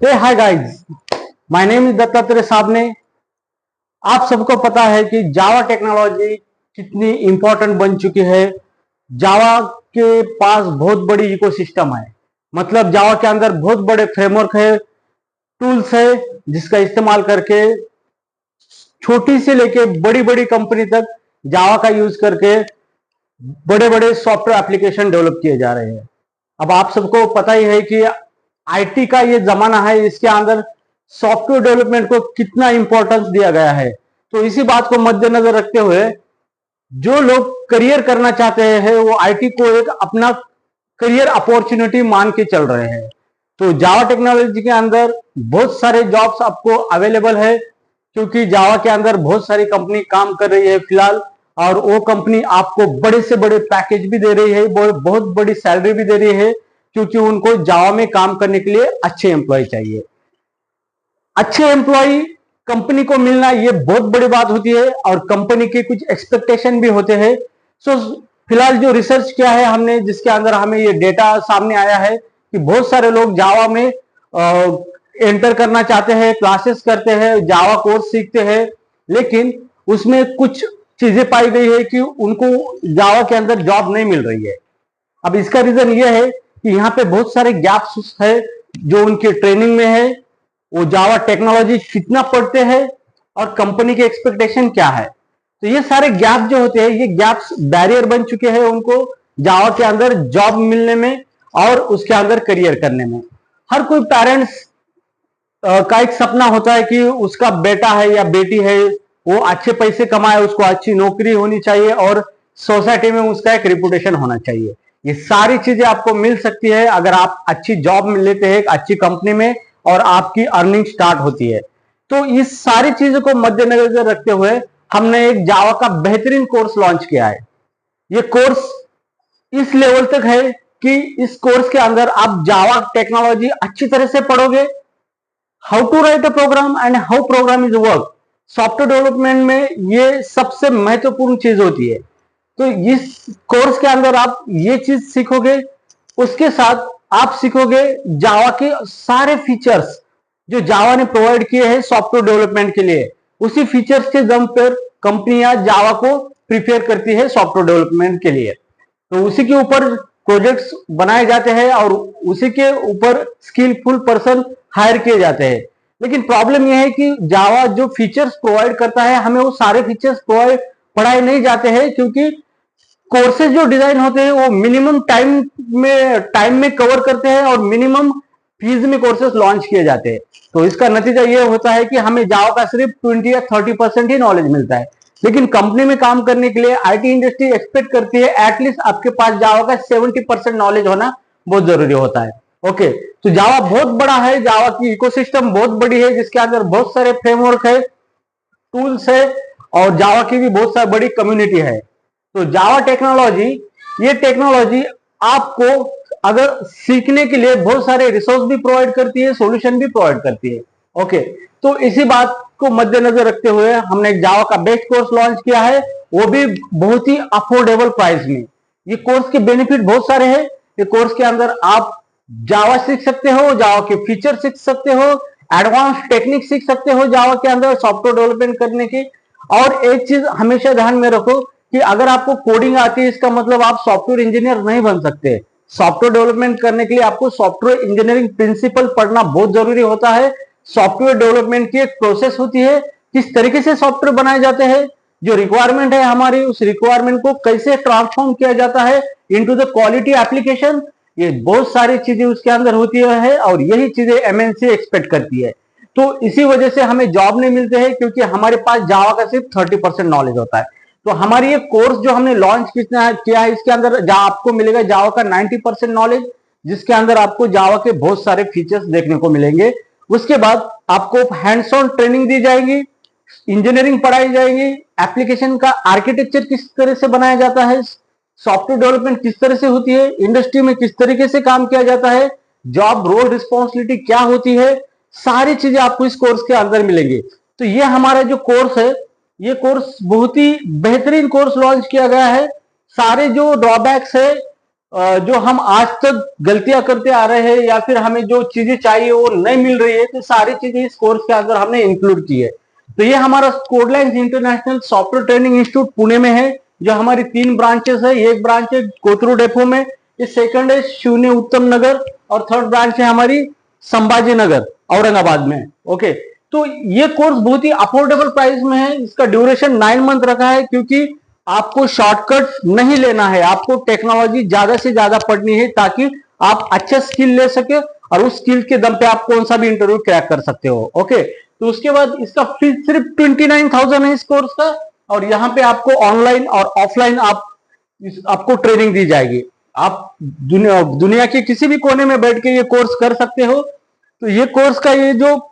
Hey hi guys, my name is Dattatreya Sabne. आप सबको पता है कि जावा टेक्नोलॉजी कितनी इंपॉर्टेंट बन चुकी है। जावा के पास बहुत बड़ी इकोसिस्टम है, मतलब जावा के अंदर बहुत बड़े फ्रेमवर्क है, टूल्स है, जिसका इस्तेमाल करके छोटी से लेके बड़ी बड़ी कंपनी तक जावा का यूज करके बड़े बड़े सॉफ्टवेयर एप्लीकेशन डेवलप किए जा रहे हैं। अब आप सबको पता ही है कि आईटी का ये जमाना है, इसके अंदर सॉफ्टवेयर डेवलपमेंट को कितना इंपॉर्टेंस दिया गया है। तो इसी बात को मद्देनजर रखते हुए जो लोग करियर करना चाहते हैं वो आईटी को एक अपना करियर अपॉर्चुनिटी मान के चल रहे हैं। तो जावा टेक्नोलॉजी के अंदर बहुत सारे जॉब्स आपको अवेलेबल है, क्योंकि जावा के अंदर बहुत सारी कंपनी काम कर रही है फिलहाल, और वो कंपनी आपको बड़े से बड़े पैकेज भी दे रही है, बहुत बड़ी सैलरी भी दे रही है, क्योंकि उनको जावा में काम करने के लिए अच्छे एम्प्लॉय चाहिए। अच्छे एम्प्लॉय कंपनी को मिलना ये बहुत बड़ी बात होती है, और कंपनी के कुछ एक्सपेक्टेशन भी होते हैं। सो फिलहाल जो रिसर्च किया है हमने, जिसके अंदर हमें ये डेटा सामने आया है कि बहुत सारे लोग जावा में एंटर करना चाहते हैं, क्लासेस करते हैं, जावा कोर्स सीखते हैं, लेकिन उसमें कुछ चीजें पाई गई है कि उनको जावा के अंदर जॉब नहीं मिल रही है। अब इसका रीजन ये है कि यहाँ पे बहुत सारे गैप्स है जो उनके ट्रेनिंग में है, वो जावा टेक्नोलॉजी कितना पढ़ते हैं और कंपनी के एक्सपेक्टेशन क्या है। तो ये सारे गैप जो होते हैं, ये गैप्स बैरियर बन चुके हैं उनको जावा के अंदर जॉब मिलने में और उसके अंदर करियर करने में। हर कोई पेरेंट्स का एक सपना होता है कि उसका बेटा है या बेटी है वो अच्छे पैसे कमाए, उसको अच्छी नौकरी होनी चाहिए और सोसाइटी में उसका एक रिपुटेशन होना चाहिए। ये सारी चीजें आपको मिल सकती है अगर आप अच्छी जॉब में लेते हैं एक अच्छी कंपनी में और आपकी अर्निंग स्टार्ट होती है। तो इस सारी चीजों को मद्देनजर रखते हुए हमने एक जावा का बेहतरीन कोर्स लॉन्च किया है। ये कोर्स इस लेवल तक है कि इस कोर्स के अंदर आप जावा टेक्नोलॉजी अच्छी तरह से पढ़ोगे, how to write a program and how program is work. Software development में ये सबसे महत्वपूर्ण चीज होती है। तो इस कोर्स के अंदर आप ये चीज सीखोगे, उसके साथ आप सीखोगे जावा के सारे फीचर्स जो जावा ने प्रोवाइड किए हैं सॉफ्टवेयर डेवलपमेंट के लिए। उसी फीचर्स के दम पर कंपनियां जावा को प्रिपेयर करती है सॉफ्टवेयर डेवलपमेंट के लिए। तो उसी के ऊपर प्रोजेक्ट्स बनाए जाते हैं और उसी के ऊपर स्किलफुल पर्सन हायर किए जाते हैं। लेकिन प्रॉब्लम यह है कि जावा जो फीचर्स प्रोवाइड करता है, हमें वो सारे फीचर्स प्रोवाइड पढ़ाए नहीं जाते हैं, क्योंकि कोर्सेज जो डिजाइन होते हैं वो मिनिमम टाइम में कवर करते हैं और मिनिमम फीस में कोर्सेज लॉन्च किए जाते हैं। तो इसका नतीजा ये होता है कि हमें जावा का सिर्फ 20 या 30% ही नॉलेज मिलता है। लेकिन कंपनी में काम करने के लिए आईटी इंडस्ट्री एक्सपेक्ट करती है एटलीस्ट आपके पास जावा का 70% नॉलेज होना बहुत जरूरी होता है। ओके, तो जावा बहुत बड़ा है, जावा की इकोसिस्टम बहुत बड़ी है, जिसके अंदर बहुत सारे फ्रेमवर्क है, टूल्स है, और जावा की भी बहुत सारी बड़ी कम्युनिटी है। तो जावा टेक्नोलॉजी, ये टेक्नोलॉजी आपको अगर सीखने के लिए बहुत सारे रिसोर्स भी प्रोवाइड करती है, सॉल्यूशन भी प्रोवाइड करती है। ओके, तो इसी बात को मद्देनजर रखते हुए हमने एक जावा का बेस्ट कोर्स लॉन्च किया है, वो भी बहुत ही अफोर्डेबल प्राइस में। ये कोर्स के बेनिफिट बहुत सारे हैं। ये कोर्स के अंदर आप जावा सीख सकते हो, जावा के फीचर सीख सकते हो, एडवांस टेक्निक सीख सकते हो जावा के अंदर सॉफ्टवेयर डेवलपमेंट करने की। और एक चीज हमेशा ध्यान में रखो कि अगर आपको कोडिंग आती है इसका मतलब आप सॉफ्टवेयर इंजीनियर नहीं बन सकते। सॉफ्टवेयर डेवलपमेंट करने के लिए आपको सॉफ्टवेयर इंजीनियरिंग प्रिंसिपल पढ़ना बहुत जरूरी होता है। सॉफ्टवेयर डेवलपमेंट की एक प्रोसेस होती है, किस तरीके से सॉफ्टवेयर बनाए जाते हैं, जो रिक्वायरमेंट है हमारी, उस रिक्वायरमेंट को कैसे ट्रांसफॉर्म किया जाता है इनटू द क्वालिटी एप्लीकेशन। ये बहुत सारी चीजें उसके अंदर होती है और यही चीजें एमएनसी एक्सपेक्ट करती है। तो इसी वजह से हमें जॉब नहीं मिलते हैं, क्योंकि हमारे पास जावा का सिर्फ 30% नॉलेज होता है। तो हमारी ये कोर्स जो हमने लॉन्च किया है, इसके अंदर आपको मिलेगा जावा का 90% नॉलेज, जिसके अंदर आपको जावा के बहुत सारे फीचर्स देखने को मिलेंगे। उसके बाद आपको हैंड्स ऑन ट्रेनिंग दी जाएगी, इंजीनियरिंग पढ़ाई जाएगी, एप्लीकेशन का आर्किटेक्चर किस तरह से बनाया जाता है, सॉफ्टवेयर डेवलपमेंट किस तरह से होती है, इंडस्ट्री में किस तरीके से काम किया जाता है, जॉब रोल रिस्पॉन्सिबिलिटी क्या होती है, सारी चीजें आपको इस कोर्स के अंदर मिलेंगी। तो ये हमारा जो कोर्स है, ये कोर्स बहुत ही बेहतरीन कोर्स लॉन्च किया गया है। सारे जो ड्रॉबैक्स है जो हम आज तक गलतियां करते आ रहे हैं या फिर हमें जो चीजें चाहिए वो नहीं मिल रही है, तो सारी चीजें इस कोर्स के अंदर हमने इंक्लूड की है। तो ये हमारा Codelines international software training institute Pune में है, जो हमारी 3 ब्रांचेस है। एक ब्रांच है कोथरूड डेपो में, ये सेकंड है शून्य उत्तम नगर, और थर्ड ब्रांच है हमारी संभाजी नगर औरंगाबाद में। ओके, तो ये कोर्स बहुत ही अफोर्डेबल प्राइस में है। इसका ड्यूरेशन 9 मंथ रखा है, क्योंकि आपको शॉर्टकट नहीं लेना है, आपको टेक्नोलॉजी ज्यादा से ज्यादा पढ़नी है ताकि आप अच्छे स्किल ले सके और उस स्किल के दम पे आप कौन सा भी इंटरव्यू क्रैक कर सकते हो। ओके, तो उसके बाद इसका फीस सिर्फ 29,000 है इस कोर्स का, और यहाँ पे आपको ऑनलाइन और ऑफलाइन आपको ट्रेनिंग दी जाएगी। आप दुनिया के किसी भी कोने में बैठ के ये कोर्स कर सकते हो। तो ये कोर्स का ये जो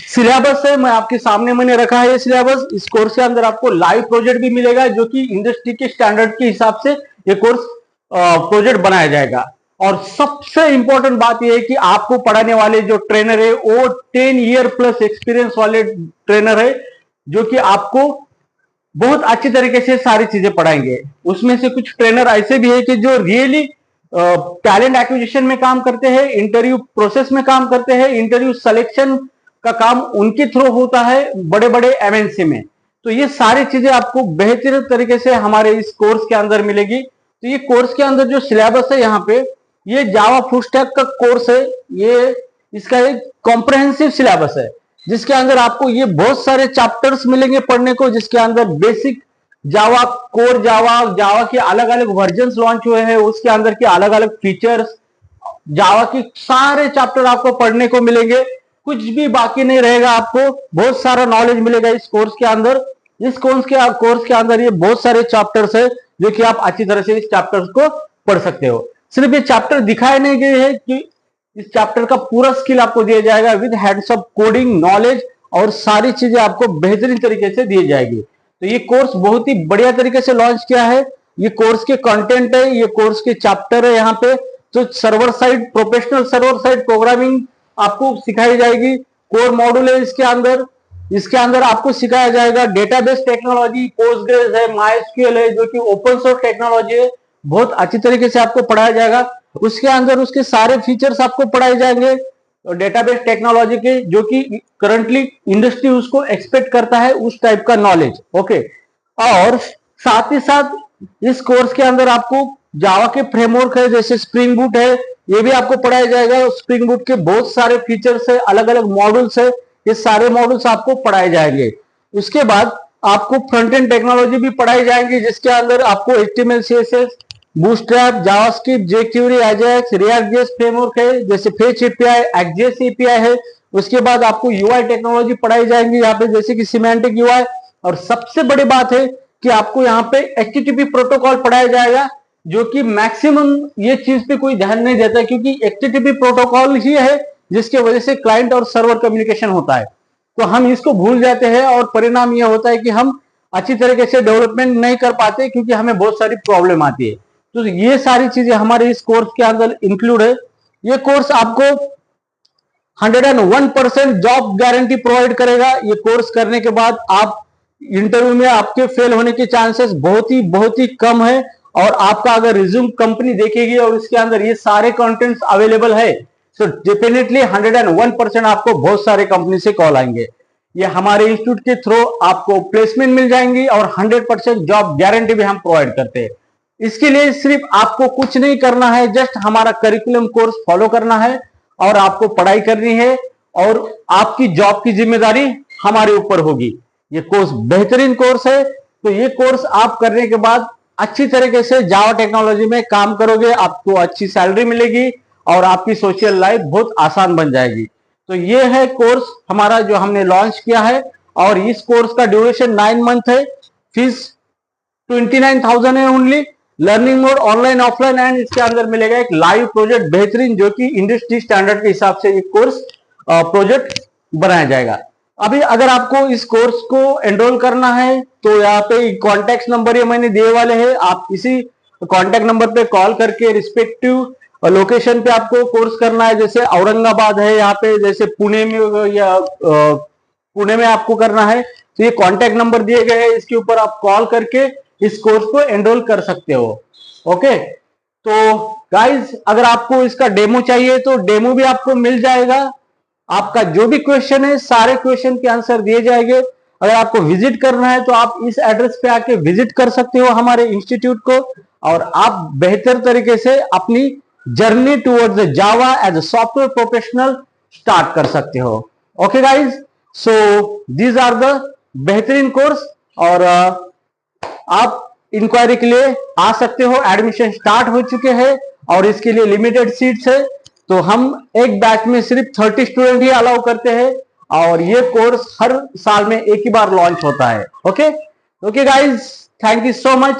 सिलेबस है, मैं आपके सामने मैंने रखा है ये सिलेबस। इस कोर्स के अंदर आपको लाइव प्रोजेक्ट भी मिलेगा, जो कि इंडस्ट्री के स्टैंडर्ड के हिसाब से ये कोर्स प्रोजेक्ट बनाया जाएगा। और सबसे इंपॉर्टेंट बात यह है कि आपको पढ़ाने वाले जो ट्रेनर है वो 10 ईयर प्लस एक्सपीरियंस वाले ट्रेनर है, जो कि आपको बहुत अच्छी तरीके से सारी चीजें पढ़ाएंगे। उसमें से कुछ ट्रेनर ऐसे भी है कि जो रियली टैलेंट एक्विजिशन में काम करते हैं, इंटरव्यू प्रोसेस में काम करते हैं, इंटरव्यू सिलेक्शन का काम उनके थ्रू होता है बड़े बड़े एमएनसी में। तो ये सारी चीजें आपको बेहतर तरीके से हमारे इस कोर्स के अंदर मिलेगी। तो ये कोर्स के अंदर जो सिलेबस है, यहाँ पे ये जावा फुल स्टैक का कोर्स है। ये इसका एक कॉम्प्रहेंसिव सिलेबस है, जिसके अंदर आपको ये बहुत सारे चैप्टर्स मिलेंगे पढ़ने को, जिसके अंदर बेसिक जावा, कोर जावा, जावा के अलग अलग वर्जन लॉन्च हुए हैं, उसके अंदर के अलग अलग फीचर्स, जावा के सारे चैप्टर आपको पढ़ने को मिलेंगे। कुछ भी बाकी नहीं रहेगा, आपको बहुत सारा नॉलेज मिलेगा इस कोर्स के अंदर। इस कोर्स के अंदर ये बहुत सारे चैप्टर्स है, जो कि आप अच्छी तरह से इस चैप्टर्स को पढ़ सकते हो। सिर्फ ये चैप्टर दिखाए नहीं गए हैं कि इस चैप्टर का पूरा स्किल आपको दिया जाएगा with hands of coding knowledge, और सारी चीजें आपको बेहतरीन तरीके से दी जाएगी। तो ये कोर्स बहुत ही बढ़िया तरीके से लॉन्च किया है। ये कोर्स के कंटेंट है, ये कोर्स के चैप्टर है यहाँ पे। तो server side, professional server side programming आपको सिखाई जाएगी। कोर मॉड्यूल है इसके अंदर। इसके अंदर आपको सिखाया जाएगा डेटाबेस टेक्नोलॉजी, पोस्टग्रेस है, माइस्क्यूएल है, जो कि ओपन सोर्स टेक्नोलॉजी है, बहुत अच्छी तरीके से आपको पढ़ाया जाएगा। उसके अंदर उसके सारे फीचर्स आपको पढ़ाए जाएंगे डेटाबेस टेक्नोलॉजी के, जो कि करंटली इंडस्ट्री उसको एक्सपेक्ट करता है, उस टाइप का नॉलेज। ओके, और साथ ही साथ इस कोर्स के अंदर आपको जावा के फ्रेमवर्क है, जैसे स्प्रिंग बूट है, ये भी आपको पढ़ाया जाएगा। स्प्रिंग बूट के बहुत सारे फीचर्स है, अलग अलग मॉड्यूल्स है, ये सारे मॉड्यूल्स आपको पढ़ाए जाएंगे। उसके बाद आपको फ्रंट एंड टेक्नोलॉजी भी पढ़ाई जाएंगी, जिसके अंदर आपको HTML, CSS, Bootstrap, JavaScript, jQuery, Ajax, React JS framework है, जैसे फेच एपीआई, एक्सजेएस एपीआई है। उसके बाद आपको यूआई टेक्नोलॉजी पढ़ाई जाएंगी यहाँ पे, जैसे कि सिमेंटिक यूआई। और सबसे बड़ी बात है कि आपको यहाँ पे HTTP प्रोटोकॉल पढ़ाया जाएगा, जो कि मैक्सिमम ये चीज पे कोई ध्यान नहीं देता, क्योंकि HTTP प्रोटोकॉल ही है जिसके वजह से क्लाइंट और सर्वर कम्युनिकेशन होता है। तो हम इसको भूल जाते हैं, और परिणाम यह होता है कि हम अच्छी तरीके से डेवलपमेंट नहीं कर पाते, क्योंकि हमें बहुत सारी प्रॉब्लम आती है। तो ये सारी चीजें हमारे इस कोर्स के अंदर इंक्लूड है। ये कोर्स आपको 101% जॉब गारंटी प्रोवाइड करेगा। ये कोर्स करने के बाद आप इंटरव्यू में आपके फेल होने के चांसेस बहुत ही कम है। और आपका अगर रिज्यूम कंपनी देखेगी और इसके अंदर ये सारे कंटेंट्स अवेलेबल है, तो डेफिनेटली 101% आपको बहुत सारे कंपनी से कॉल आएंगे। ये हमारे इंस्टीट्यूट के थ्रू आपको प्लेसमेंट मिल जाएंगी, और 100% जॉब गारंटी भी हम प्रोवाइड करते हैं। इसके लिए सिर्फ आपको कुछ नहीं करना है, जस्ट हमारा करिकुलम कोर्स फॉलो करना है, और आपको पढ़ाई करनी है, और आपकी जॉब की जिम्मेदारी हमारे ऊपर होगी। ये कोर्स बेहतरीन कोर्स है। तो ये कोर्स आप करने के बाद अच्छी तरीके से जावा टेक्नोलॉजी में काम करोगे, आपको अच्छी सैलरी मिलेगी, और आपकी सोशल लाइफ बहुत आसान बन जाएगी। तो ये है कोर्स हमारा जो हमने लॉन्च किया है, और इस कोर्स का ड्यूरेशन 9 मंथ है। फीस 29,000 है only. Learning mode online offline, and इसके अंदर मिलेगा एक लाइव प्रोजेक्ट बेहतरीन, जो कि इंडस्ट्री स्टैंडर्ड के हिसाब से ये कोर्स प्रोजेक्ट बनाया जाएगा। अभी अगर आपको इस कोर्स को एनरोल करना है, तो यहाँ पे कॉन्टैक्ट नंबर ये मैंने दिए वाले हैं, आप इसी कॉन्टैक्ट नंबर पे कॉल करके रिस्पेक्टिव लोकेशन पे आपको कोर्स करना है। जैसे औरंगाबाद है यहाँ पे, जैसे पुणे में, या पुणे में आपको करना है, तो ये कॉन्टैक्ट नंबर दिए गए हैं, इसके ऊपर आप कॉल करके इस कोर्स को एनरोल कर सकते हो। ओके, तो गाइज अगर आपको इसका डेमो चाहिए तो डेमो भी आपको मिल जाएगा। आपका जो भी क्वेश्चन है सारे क्वेश्चन के आंसर दिए जाएंगे। अगर आपको विजिट करना है तो आप इस एड्रेस पे आके विजिट कर सकते हो हमारे इंस्टीट्यूट को, और आप बेहतर तरीके से अपनी journey towards the Java as a software professional start कर सकते हो। Okay guys, so these are the बेहतरीन कोर्स, और आप इंक्वायरी के लिए आ सकते हो। एडमिशन स्टार्ट हो चुके हैं और इसके लिए लिमिटेड सीट्स है, तो हम एक बैच में सिर्फ 30 स्टूडेंट ही अलाउ करते हैं, और ये कोर्स हर साल में एक ही बार लॉन्च होता है। Okay okay guys, thank you so much.